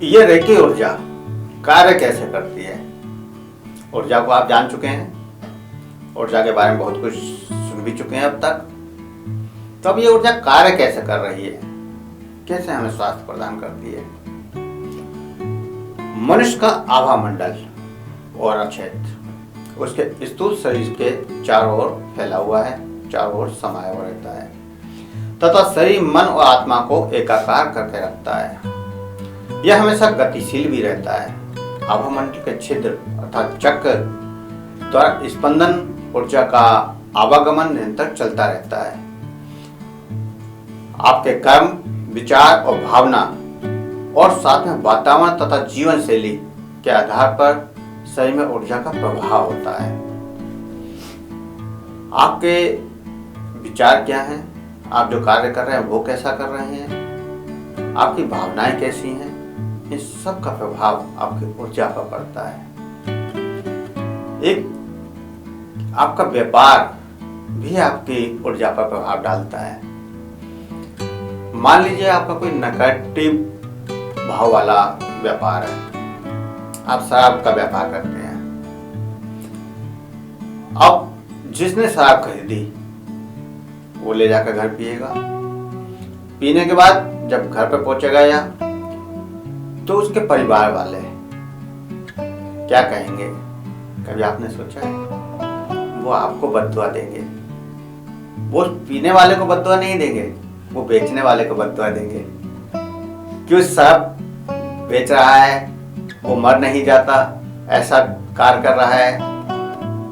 ये रेकी ऊर्जा कार्य कैसे करती है? ऊर्जा को आप जान चुके हैं, ऊर्जा के बारे में बहुत कुछ सुन भी चुके हैं अब तक। तो अब ये ऊर्जा कार्य कैसे कर रही है, कैसे हमें स्वास्थ्य प्रदान करती है? मनुष्य का आभा मंडल और क्षेत्र उसके स्थूल शरीर के चारों ओर फैला हुआ है, चारों ओर समाया हुआ रहता है तथा शरीर, मन और आत्मा को एकाकार करके रखता है। यह हमेशा गतिशील भी रहता है। आभामंडल के छिद्र अर्थात चक्र द्वारा स्पंदन ऊर्जा का आवागमन निरंतर चलता रहता है। आपके कर्म, विचार और भावना और साथ में वातावरण तथा जीवन शैली के आधार पर शरीर में ऊर्जा का प्रभाव होता है। आपके विचार क्या हैं, आप जो कार्य कर रहे हैं वो कैसा कर रहे हैं, आपकी भावनाएं कैसी हैं, इन सब का प्रभाव आपकी ऊर्जा पर पड़ता है। एक आपका व्यापार भी आपकी ऊर्जा पर प्रभाव डालता है। मान लीजिए आपका कोई नेगेटिव भाव वाला व्यापार है, आप शराब का व्यापार करते हैं। अब जिसने शराब खरीदी वो ले जाकर घर पिएगा। पीने के बाद जब घर पर पहुंचेगा या तो उसके परिवार वाले क्या कहेंगे? कभी आपने सोचा है? वो आपको बद्दुआ देंगे। वो पीने वाले को बद्दुआ नहीं देंगे, वो बेचने वाले को बद्दुआ देंगे। क्यों? सब बेच रहा है, वो मर नहीं जाता, ऐसा कार्य कर रहा है,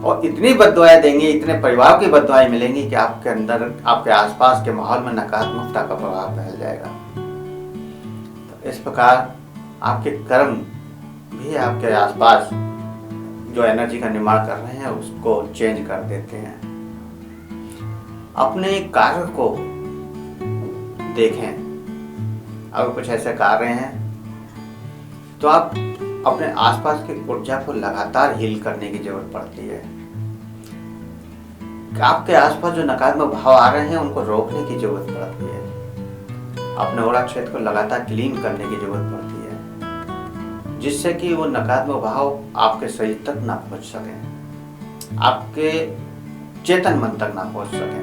और इतनी बद्दुआएं देंगे, इतने परिवार की बद्दुआएं मिलेंगी कि आपके अंदर, आपके आसपास के माहौल में नकारात्मकता का प्रभाव फैल जाएगा। तो इस प्रकार आपके कर्म भी आपके आसपास जो एनर्जी का निर्माण कर रहे हैं उसको चेंज कर देते हैं। अपने कार्य को देखें, अगर कुछ ऐसे कार्य हैं तो आप अपने आसपास की ऊर्जा को लगातार हील करने की जरूरत पड़ती है। आपके आसपास जो नकारात्मक भाव आ रहे हैं उनको रोकने की जरूरत पड़ती है। अपने ऊर्जा क्षेत्र को लगातार क्लीन करने की जरूरत पड़ती है, जिससे कि वो नकारात्मक भाव आपके शरीर तक ना पहुंच सके, आपके चेतन मन तक ना पहुंच सके।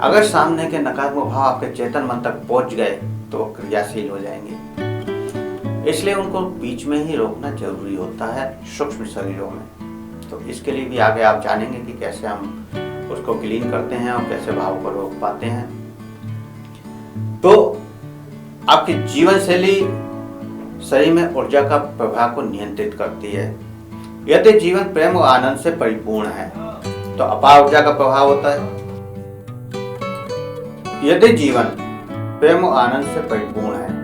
अगर सामने के नकारात्मक भाव आपके चेतन मन तक पहुंच गए तो वो क्रियाशील हो जाएंगे। इसलिए उनको बीच में ही रोकना जरूरी होता है सूक्ष्म शरीरों में। तो इसके लिए भी आगे आप जानेंगे कि कैसे हम उसको क्लीन करते हैं और कैसे भाव को रोक पाते हैं। तो आपकी जीवन शैली शरीर में ऊर्जा का प्रभाव को नियंत्रित करती है। यदि जीवन प्रेम और आनंद से परिपूर्ण है तो अपार ऊर्जा का प्रभाव होता है। यदि जीवन प्रेम और आनंद से परिपूर्ण है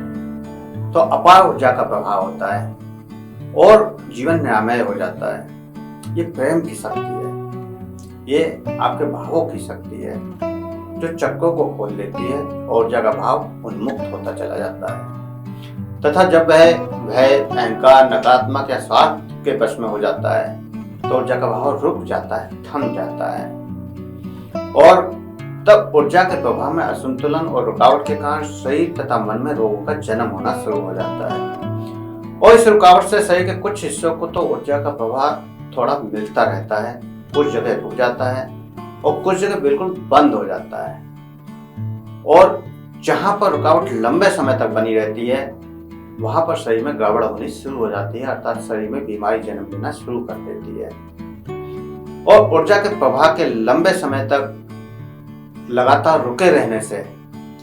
तो अपार ऊर्जा का प्रभाव होता है और जीवन निरामय हो जाता है। ये प्रेम की शक्ति है, ये आपके भावों की शक्ति है जो चक्रों को खोल देती है और ऊर्जा का भाव उन्मुक्त होता चला जाता है। तथा जब वह भय, अहंकार, नकारात्मक या स्वार्थ के वश में हो जाता है तो ऊर्जा का भाव रुक जाता है, थम जाता है, और तब ऊर्जा के प्रभाव में असंतुलन और रुकावट के कारण शरीर तथा मन में रोगों का जन्म होना शुरू हो जाता है। और इस रुकावट से शरीर के कुछ हिस्सों को तो ऊर्जा का प्रभाव थोड़ा मिलता रहता है, कुछ जगह रुक जाता है और कुछ जगह बिल्कुल बंद हो जाता है। और जहां पर रुकावट लंबे समय तक बनी रहती है वहां पर शरीर में गड़बड़ होनी शुरू हो जाती है, अर्थात शरीर में बीमारी जन्म लेना शुरू कर देती है। और ऊर्जा के प्रभाव के लंबे समय तक लगातार रुके रहने से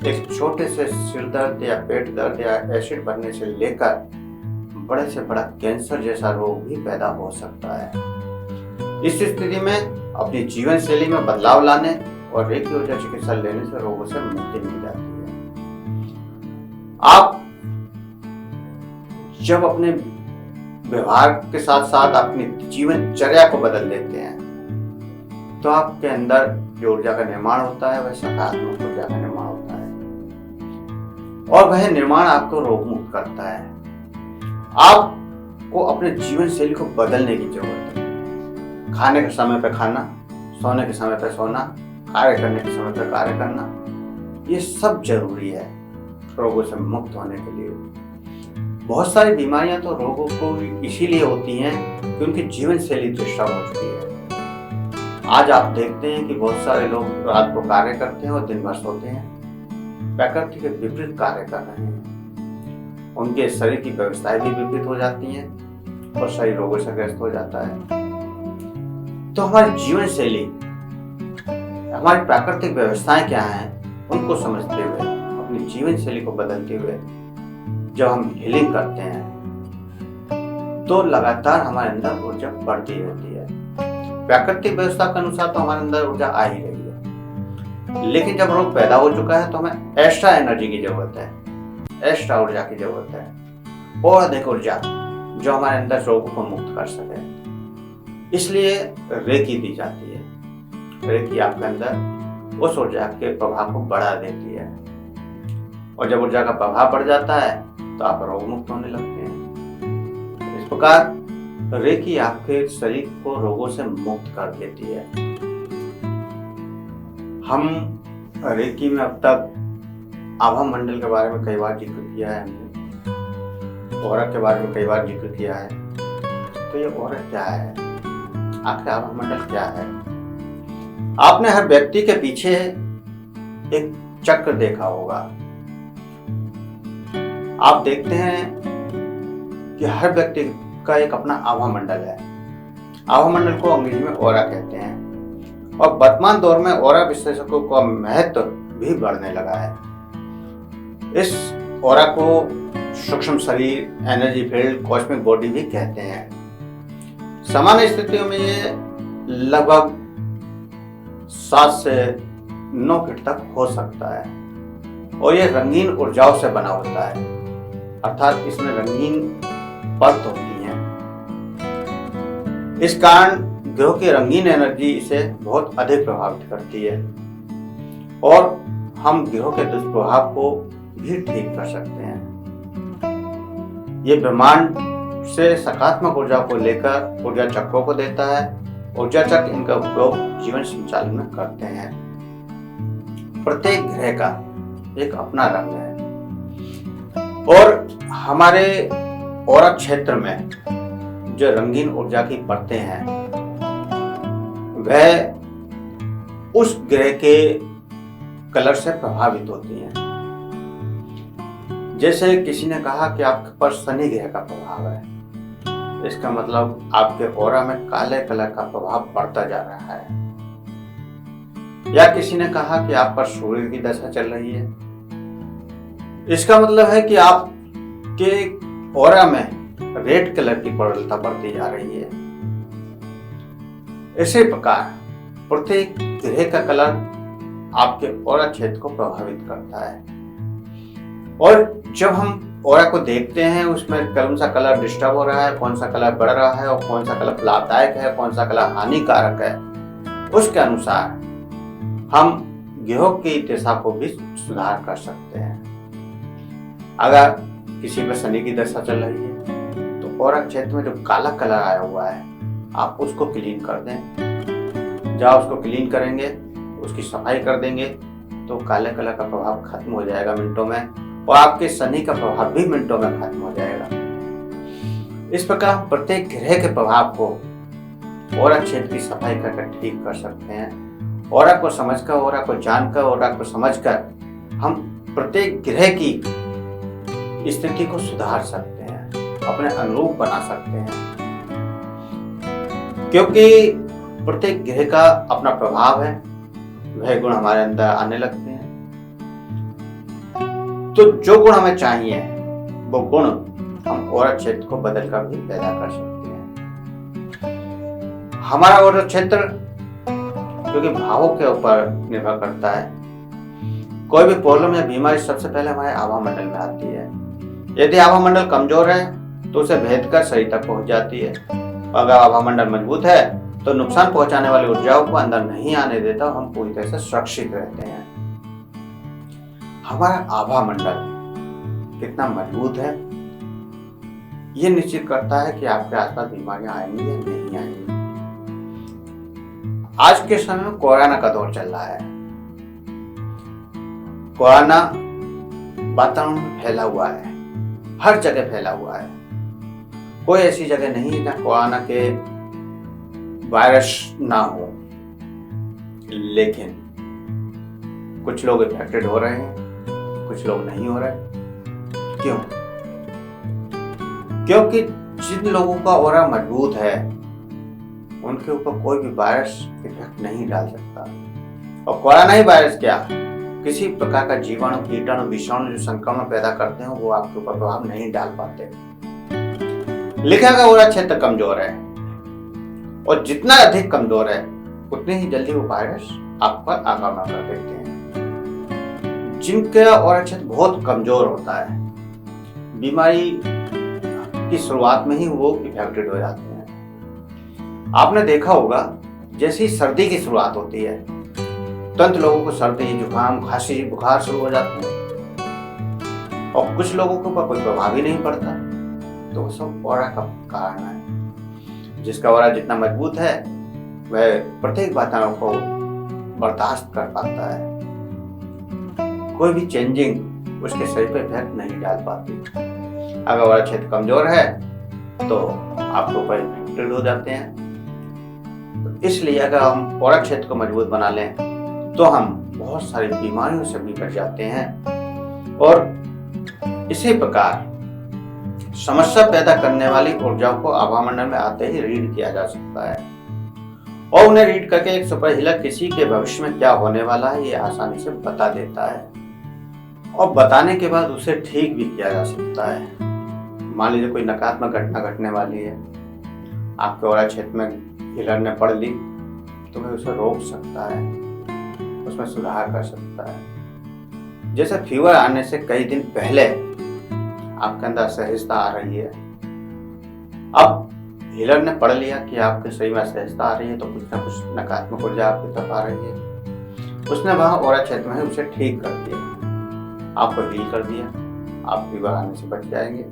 एक छोटे से सिर दर्द या पेट दर्द या एसिड बनने से लेकर बड़े से बड़ा कैंसर जैसा रोग भी पैदा हो सकता है। इस स्थिति में अपनी जीवन शैली में बदलाव लाने और रेकी ऊर्जा चिकित्सा लेने से रोगों से मुक्ति मिल जाती है। आप जब अपने व्यवहार के साथ साथ अपनी जीवनचर्या को बदल लेते हैं तो आपके अंदर जो ऊर्जा का निर्माण होता है वह सकारात्मक ऊर्जा का निर्माण होता है और वह निर्माण आपको रोग मुक्त करता है। आपको अपने जीवन शैली को बदलने की जरूरत है। खाने के समय पर खाना, सोने के समय पर सोना, कार्य करने के समय पर कार्य करना, ये सब जरूरी है रोगों से मुक्त होने के लिए। बहुत सारी बीमारियां तो रोगों को इसीलिए होती हैं कि उनकी जीवन शैली डिस्टर्ब हो चुकी है। आज आप देखते हैं कि बहुत सारे लोग रात को कार्य करते हैं और दिन भर सोते हैं, प्रकृति के विपरीत कार्य कर रहे हैं। उनके शरीर की व्यवस्थाएं भी विपरीत हो जाती हैं और शरीर रोगों से ग्रस्त हो जाता है। तो हमारी जीवन शैली, हमारी प्राकृतिक व्यवस्थाएं क्या हैं, उनको समझते हुए, अपनी जीवन शैली को बदलते हुए जब हम हीलिंग करते हैं तो लगातार हमारे अंदर ऊर्जा बढ़ती रहती है। प्राकृतिक व्यवस्था के अनुसार तो हमारे अंदर ऊर्जा आ ही रही है, लेकिन जब रोग पैदा हो चुका है तो हमें एक्स्ट्रा एनर्जी की जरूरत है, एक्स्ट्रा ऊर्जा की जरूरत है, और अधिक ऊर्जा जो हमारे अंदर रोगों को मुक्त कर सके। इसलिए रेकी दी जाती है। रेकी आपके अंदर उस ऊर्जा के प्रभाव को बढ़ा देती है, और जब ऊर्जा का प्रभाव बढ़ जाता है तो आप रोग मुक्त होने लगते हैं। इस प्रकार रेकी आपके शरीर को रोगों से मुक्त कर देती है। हम रेकी में अब तक आभा मंडल के बारे में कई बार जिक्र किया है, हमने औरा के बारे में कई बार जिक्र किया है। तो ये औरा क्या है, आखिर आभा मंडल क्या है? आपने हर व्यक्ति के पीछे एक चक्र देखा होगा। आप देखते हैं कि हर व्यक्ति का एक अपना आभा मंडल है। आभा मंडल को अंग्रेजी में ऑरा कहते हैं, और वर्तमान दौर में ऑरा विश्लेषकों का महत्व भी बढ़ने लगा है। इस ऑरा को सूक्ष्म शरीर, एनर्जी फील्ड, कॉस्मिक बॉडी भी कहते हैं। सामान्य स्थितियों में ये लगभग 7 से 9 फीट तक हो सकता है, और ये रंगीन ऊर्जाओं से बना होता है, अर्थात इसमें रंगीन परत होती है। इस कारण ग्रह की रंगीन एनर्जी इसे बहुत अधिक प्रभावित करती है, और हम ग्रहों के दुष्प्रभाव को भी ठीक कर सकते हैं। ये ब्रह्मांड से सकारात्मक ऊर्जा को लेकर ऊर्जा चक्रों को देता है। ऊर्जा चक्र इनका उपयोग जीवन संचालन में करते हैं। प्रत्येक ग्रह का एक अपना रंग है, और हमारे ऑरा क्षेत्र में जो रंगीन ऊर्जा की परतें हैं वह उस ग्रह के कलर से प्रभावित होती हैं। जैसे किसी ने कहा कि आपके पर शनि ग्रह का प्रभाव है, इसका मतलब आपके ऑरा में काले कलर का प्रभाव बढ़ता जा रहा है। या किसी ने कहा कि आप पर सूर्य की दशा चल रही है, इसका मतलब है कि आपके ऑरा में रेड कलर की प्रबलता बढ़ती जा रही है। इसी प्रकार प्रत्येक ग्रह का कलर आपके ऑरा क्षेत्र को प्रभावित करता है, और जब हम ऑरा को देखते हैं उसमें कौन सा कलर डिस्टर्ब हो रहा है, कौन सा कलर बढ़ रहा है, और कौन सा कलर लाभदायक है, कौन सा कलर हानिकारक है, उसके अनुसार हम ग्रहों की दिशा को भी सुधार कर सकते हैं। अगर किसी पर शनि की दशा चल रही है तो ऑरा क्षेत्र में जो काला कलर आया हुआ है आप उसको क्लीन कर दें। जब उसको क्लीन करेंगे, उसकी सफाई कर देंगे, तो काले कलर का प्रभाव खत्म हो जाएगा मिनटों में, और आपके शनि का प्रभाव भी मिनटों में खत्म हो जाएगा। इस प्रकार हम प्रत्येक ग्रह के प्रभाव को ऑरा क्षेत्र की सफाई करके ठीक कर सकते हैं। ऑरा को समझकर, ऑरा को जानकर, ऑरा को समझकर हम प्रत्येक ग्रह की स्थिति को सुधार सकते हैं, अपने अनुरूप बना सकते हैं, क्योंकि प्रत्येक ग्रह का अपना प्रभाव है, वह गुण हमारे अंदर आने लगते हैं। तो जो गुण हमें चाहिए वो गुण हम ऑरा क्षेत्र को बदल कर भी पैदा कर सकते हैं। हमारा ऑरा क्षेत्र क्योंकि भावों के ऊपर निर्भर करता है, कोई भी प्रॉब्लम या बीमारी सबसे पहले हमारे आभा मंडल में आती है। यदि आभा मंडल कमजोर है तो उसे भेद कर शरीर तक पहुंच जाती है, अगर आभा मंडल मजबूत है तो नुकसान पहुंचाने वाली ऊर्जाओं को अंदर नहीं आने देता, हम पूरी तरह से सुरक्षित रहते हैं। हमारा आभा मंडल कितना मजबूत है यह निश्चित करता है कि आपके आसपास बीमारियां आएंगी या नहीं आएंगी। आज के समय में कोरोना का दौर चल रहा है। कोरोना वातावरण में फैला हुआ है, हर जगह फैला हुआ है। कोई ऐसी जगह नहीं है जहाँ कोरोना के वायरस ना हो, लेकिन कुछ लोग इफेक्टेड हो रहे हैं, कुछ लोग नहीं हो रहे। क्यों? क्योंकि जिन लोगों का ऑरा मजबूत है उनके ऊपर कोई भी वायरस इफेक्ट नहीं डाल सकता। और कोरोना ही वायरस क्या, किसी प्रकार का जीवाणु, कीटाणु, विषाणु जो संक्रमण पैदा करते हैं वो आपके ऊपर प्रभाव नहीं डाल पाते। लिखा का ऑरा क्षेत्र कमजोर है, और जितना अधिक कमजोर है उतनी ही जल्दी वो वायरस आप पर आक्रमण कर देते हैं। जिनका ऑरा क्षेत्र बहुत कमजोर होता है, बीमारी की शुरुआत में ही वो इफेक्टेड हो जाते हैं। आपने देखा होगा, जैसी सर्दी की शुरुआत होती है तुरंत लोगों को सर्दी, जुकाम, खांसी, बुखार शुरू हो जाते हैं, और कुछ लोगों के ऊपर कोई प्रभाव ही नहीं पड़ता। तो वो सब ऑरा का कारण है। जिसका ऑरा जितना मजबूत है वह प्रत्येक वातावरण को बर्दाश्त कर पाता है, कोई भी चेंजिंग उसके शरीर पर इफेक्ट नहीं डाल पाती। अगर ऑरा क्षेत्र कमजोर है तो आपके ऊपर इफेक्टेड हो जाते हैं। तो इसलिए अगर हम ऑरा क्षेत्र को मजबूत बना लें तो हम बहुत सारी बीमारियों से भी बच जाते हैं। और इसी प्रकार समस्या पैदा करने वाली ऊर्जाओं को आभामंडल में आते ही रीड किया जा सकता है, और उन्हें रीड करके एक सुपर हीलर किसी के भविष्य में क्या होने वाला है ये आसानी से बता देता है, और बताने के बाद उसे ठीक भी किया जा सकता है। मान लीजिए कोई नकारात्मक घटना घटने वाली है, आपके ऑरा क्षेत्र में हीलर ने पढ़ ली, तो वह उसे रोक सकता है, उसमें सुधार कर सकता है। जैसे फीवर आने से कई दिन पहले आपके अंदर असहजता आ रही है, अब हीलर ने पढ़ लिया कि आपके शरीर में असहजता आ रही है, तो कुछ ना कुछ नकारात्मक ऊर्जा आपकी तरफ आ रही है, उसने वहां ऑरा क्षेत्र में उसे ठीक कर दिया, आपको हील कर दिया, आप फीवर आने से बच जाएंगे।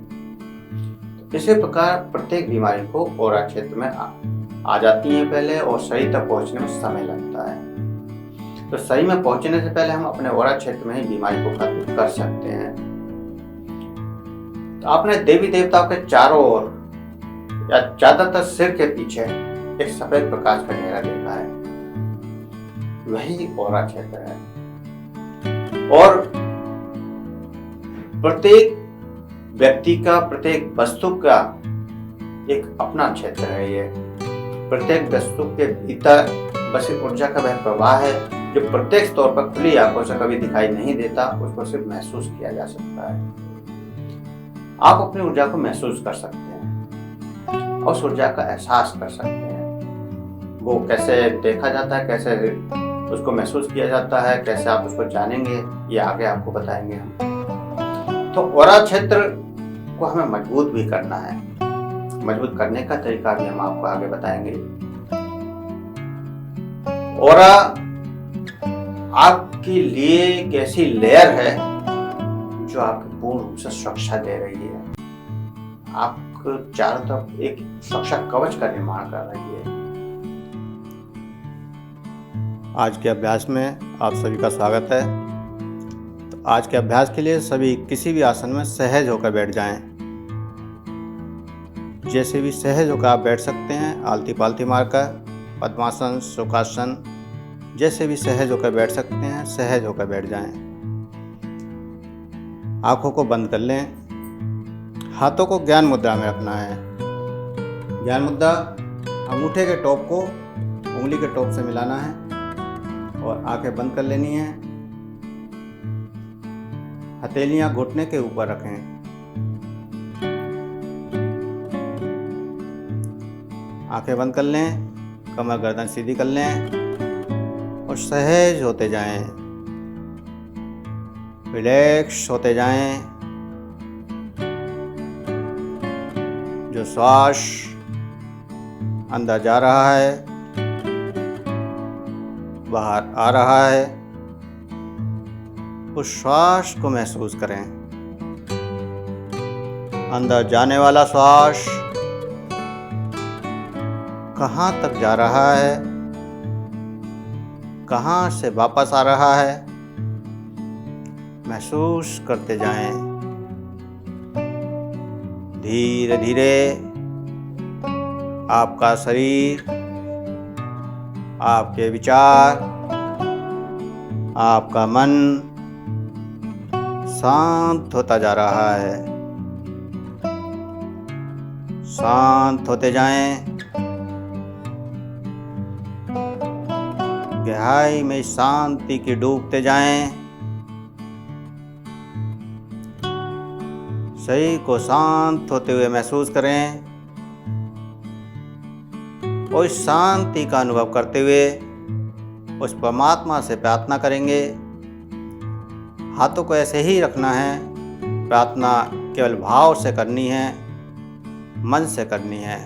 तो इसी प्रकार प्रत्येक बीमारी को ऑरा क्षेत्र में आ जाती है पहले, और शरीर तक पहुंचने में समय लगता है। तो शरीर में पहुंचने से पहले हम अपने ऑरा क्षेत्र में ही बीमारी को खत्म कर सकते हैं। तो आपने देवी देवताओं के चारों ओर या ज्यादातर सिर के पीछे एक सफेद प्रकाश का घेरा देखा है, वही ऑरा क्षेत्र है। और प्रत्येक व्यक्ति का, प्रत्येक वस्तु का एक अपना क्षेत्र है। ये प्रत्येक वस्तु के भीतर बस ऊर्जा का वह प्रवाह है जो प्रत्यक्ष तौर पर खुली आंखों से कभी दिखाई नहीं देता, उसको सिर्फ महसूस किया जा सकता है। आप अपनी ऊर्जा को महसूस कर सकते हैं और उस ऊर्जा का एहसास कर सकते हैं। वो कैसे देखा जाता है, कैसे उसको महसूस किया जाता है, कैसे आप उसको जानेंगे, ये आगे आपको बताएंगे हम। तो ऑरा क्षेत्र को हमें मजबूत भी करना है, मजबूत करने का तरीका भी हम आपको आगे बताएंगे। ऑरा आपके लिए एक ऐसी लेयर है जो आपको पूर्ण रूप से सुरक्षा दे रही है, आपको चारों तरफ एक सुरक्षा कवच का निर्माण कर रही है। आज के अभ्यास में आप सभी का स्वागत है। तो आज के अभ्यास के लिए सभी किसी भी आसन में सहज होकर बैठ जाएं। जैसे भी सहज होकर आप बैठ सकते हैं, आलती पालती मारकर, पद्मासन, सुखासन, जैसे भी सहज होकर बैठ सकते हैं, सहज होकर बैठ जाएं। आंखों को बंद कर लें, हाथों को ज्ञान मुद्रा में रखना है। ज्ञान मुद्रा अंगूठे के टॉप को उंगली के टॉप से मिलाना है और आंखें बंद कर लेनी है। हथेलियां घुटने के ऊपर रखें। आंखें बंद कर लें, कमर गर्दन सीधी कर लें और सहज होते जाएं, रिलैक्स होते जाएं। जो श्वास अंदर जा रहा है, बाहर आ रहा है, उस श्वास को महसूस करें। अंदर जाने वाला श्वास कहाँ तक जा रहा है, कहाँ से वापस आ रहा है, महसूस करते जाएं। धीरे धीरे आपका शरीर, आपके विचार, आपका मन शांत होता जा रहा है। शांत होते जाएं, गहराई में शांति की डूबते जाएं। शरीर को शांत होते हुए महसूस करें और इस शांति का अनुभव करते हुए उस परमात्मा से प्रार्थना करेंगे। हाथों को ऐसे ही रखना है। प्रार्थना केवल भाव से करनी है, मन से करनी है।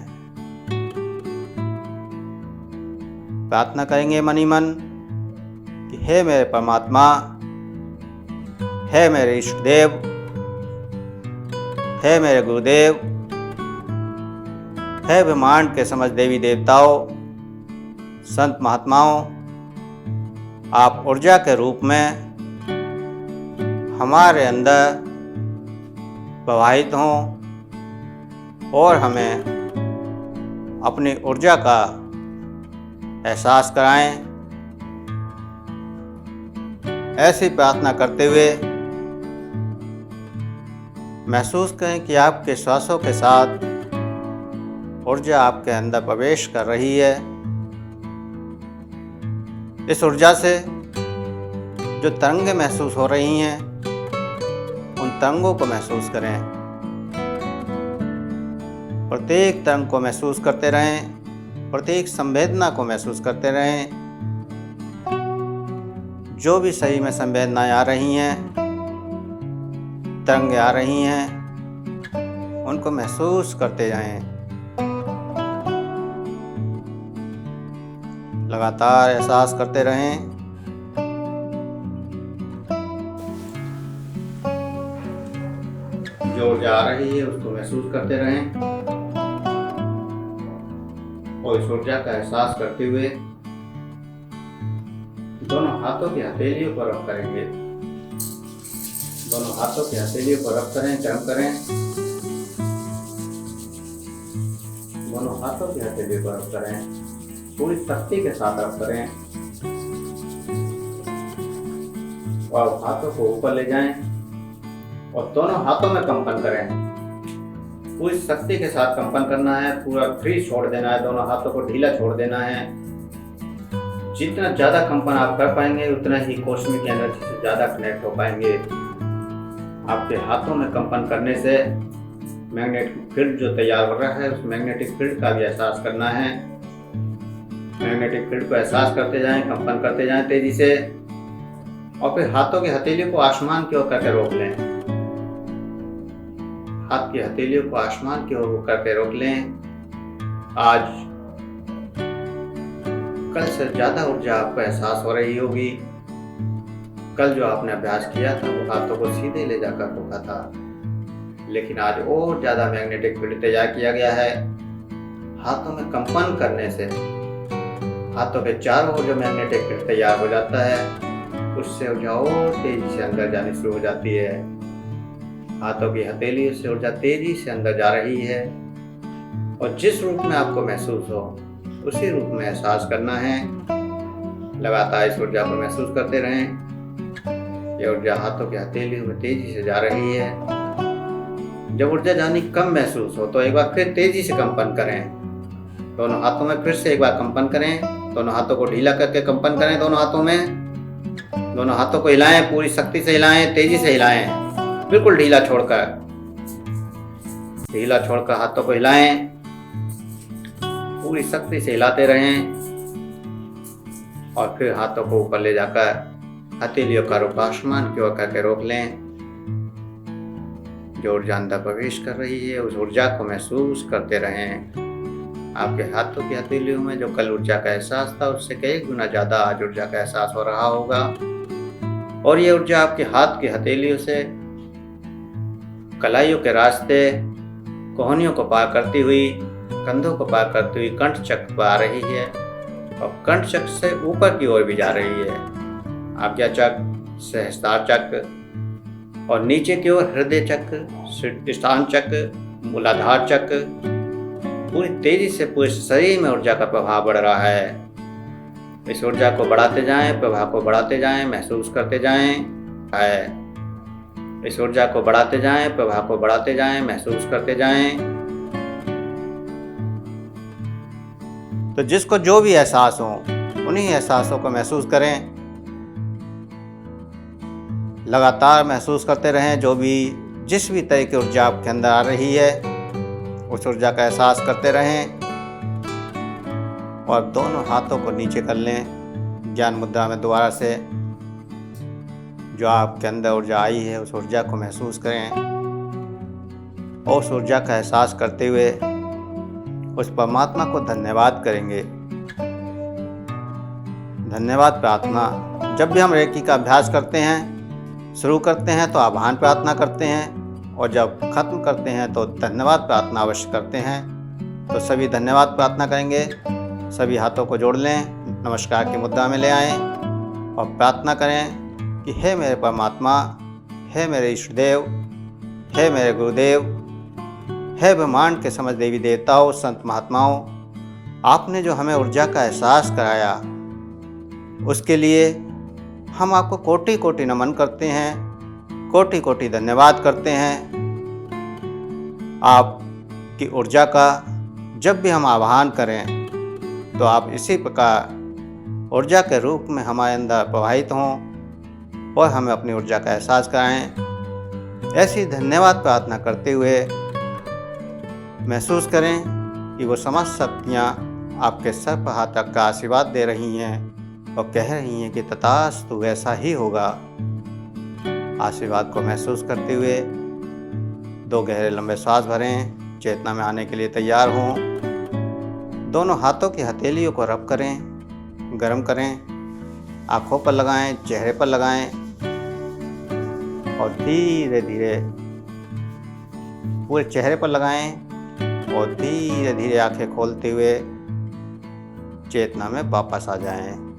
प्रार्थना करेंगे मन ही मन कि हे मेरे परमात्मा, हे मेरे इष्ट देव, हे मेरे गुरुदेव, हे ब्रह्मांड के समस्त देवी देवताओं, संत महात्माओं, आप ऊर्जा के रूप में हमारे अंदर प्रवाहित हों और हमें अपनी ऊर्जा का एहसास कराएं। ऐसी प्रार्थना करते हुए महसूस करें कि आपके श्वासों के साथ ऊर्जा आपके अंदर प्रवेश कर रही है। इस ऊर्जा से जो तरंगें महसूस हो रही हैं, उन तरंगों को महसूस करें। प्रत्येक तरंग को महसूस करते रहें, प्रत्येक संवेदना को महसूस करते रहें। जो भी शरीर में संवेदनाएं आ रही हैं, तरंगें आ रही हैं, उनको महसूस करते जाएं। लगातार एहसास करते रहें। जो ऊर्जा आ रही है उसको महसूस करते रहें और इस ऊर्जा का एहसास करते हुए दोनों हाथों की हथेलियों पर रब करेंगे। दोनों हाथों की हथेलियों पर रब करें, गर्म करें। दोनों हाथों की हथेलियों पर रब करें, पूरी शक्ति के साथ रब करें और हाथों को ऊपर ले जाएं और दोनों हाथों में कंपन करें। पूरी शक्ति के साथ कंपन करना है, पूरा फ्री छोड़ देना है, दोनों हाथों को ढीला छोड़ देना है। जितना ज़्यादा कंपन आप कर पाएंगे उतना ही कॉस्मिक एनर्जी से ज़्यादा कनेक्ट हो पाएंगे। आपके हाथों में कंपन करने से मैग्नेटिक फील्ड जो तैयार हो रहा है, उस मैग्नेटिक फील्ड का भी एहसास करना है। मैग्नेटिक फील्ड को एहसास करते जाएं, कंपन करते जाएं तेजी से और फिर हाथों की हथेलियों को आसमान की ओर करके रोक लें। हाथ की हथेलियों को आसमान की ओर करके रोक लें। आज कल से ज्यादा ऊर्जा आपको एहसास हो रही होगी। कल जो आपने अभ्यास किया था वो हाथों को सीधे ले जाकर रोका था, लेकिन आज और ज्यादा मैग्नेटिक फील्ड तैयार किया गया है। हाथों में कंपन करने से हाथों के चारों ओर जो मैग्नेटिक फील्ड तैयार हो जाता है, उससे ऊर्जा और तेजी से अंदर जानी शुरू हो जाती है। हाथों की हथेलियों से ऊर्जा तेजी से अंदर जा रही है और जिस रूप में आपको महसूस हो उसी रूप में एहसास करना है। लगातार इस ऊर्जा को महसूस करते रहें। यह ऊर्जा हाथों की हथेलियों में तेजी से जा रही है। जब ऊर्जा जानी कम महसूस हो तो एक बार फिर तेजी से कंपन करें। दोनों हाथों में फिर से एक बार कंपन करें। दोनों हाथों को ढीला करके कंपन करें। दोनों हाथों में, दोनों हाथों को हिलाएं, पूरी शक्ति से हिलाएं, तेजी से हिलाएं, बिल्कुल ढीला छोड़कर हाथों को हिलाएं, पूरी शक्ति से हिलाते रहें और फिर हाथों को ऊपर ले जाकर हथेलियों का रुख आसमान की ओर करके रोक लें। जो ऊर्जा अंदर प्रवेश कर रही है उस ऊर्जा को महसूस करते रहें। आपके हाथों की हथेलियों में जो कल ऊर्जा का एहसास था उससे कई गुना ज्यादा आज ऊर्जा का एहसास हो रहा होगा और ये ऊर्जा आपके हाथ की हथेलियों से कलाइयों के रास्ते, कोहनियों को पार करती हुई, कंधों को पार करती हुई कंठ चक्र पर आ रही है और कंठ चक्र से ऊपर की ओर भी जा रही है। आज्ञा चक्र, सहस्त्रार चक्र और नीचे की ओर हृदय चक्र, स्थान चक्र मूलाधार चक्र, पूरी तेजी से पूरे शरीर में ऊर्जा का प्रभाव बढ़ रहा है। इस ऊर्जा को बढ़ाते जाएं, प्रभाव को बढ़ाते जाएं, महसूस करते जाएं। इस ऊर्जा को बढ़ाते जाएं, प्रभाव को बढ़ाते जाएं, महसूस करते जाएं। तो जिसको जो भी एहसास हो, उन्हीं एहसासों को महसूस करें। लगातार महसूस करते रहें। जिस भी तरह की ऊर्जा आपके अंदर आ रही है, उस ऊर्जा का एहसास करते रहें और दोनों हाथों को नीचे कर लें। ज्ञान मुद्रा में दोबारा से जो आपके अंदर ऊर्जा आई है, उस ऊर्जा को महसूस करें और उस ऊर्जा का एहसास करते हुए उस परमात्मा को धन्यवाद करेंगे। धन्यवाद प्रार्थना। जब भी हम रेकी का अभ्यास करते हैं, शुरू करते हैं तो आभान प्रार्थना करते हैं और जब खत्म करते हैं तो धन्यवाद प्रार्थना अवश्य करते हैं। तो सभी धन्यवाद प्रार्थना करेंगे। सभी हाथों को जोड़ लें, नमस्कार की मुद्रा में ले आएं और प्रार्थना करें कि हे मेरे परमात्मा, हे मेरे इष्ट देव, हे मेरे गुरुदेव, हे ब्रह्मांड के समझ देवी देवताओं, संत महात्माओं, आपने जो हमें ऊर्जा का एहसास कराया, उसके लिए हम आपको कोटि कोटि नमन करते हैं, कोटि कोटि धन्यवाद करते हैं। आपकी ऊर्जा का जब भी हम आह्वान करें तो आप इसी प्रकार ऊर्जा के रूप में हमारे अंदर प्रवाहित हों और हमें अपनी ऊर्जा का एहसास कराएं। ऐसी धन्यवाद प्रार्थना करते हुए महसूस करें कि वो समस्त शक्तियाँ आपके सर पर हाथ रखकर आशीर्वाद दे रही हैं और कह रही हैं कि तथास्तु वैसा ही होगा। आशीर्वाद को महसूस करते हुए 2 गहरे लंबे श्वास भरें। चेतना में आने के लिए तैयार हों। दोनों हाथों की हथेलियों को रब करें, गर्म करें, आँखों पर लगाएं, चेहरे पर लगाएं और धीरे धीरे पूरे चेहरे पर लगाएं और धीरे धीरे आंखें खोलते हुए चेतना में वापस आ जाएं।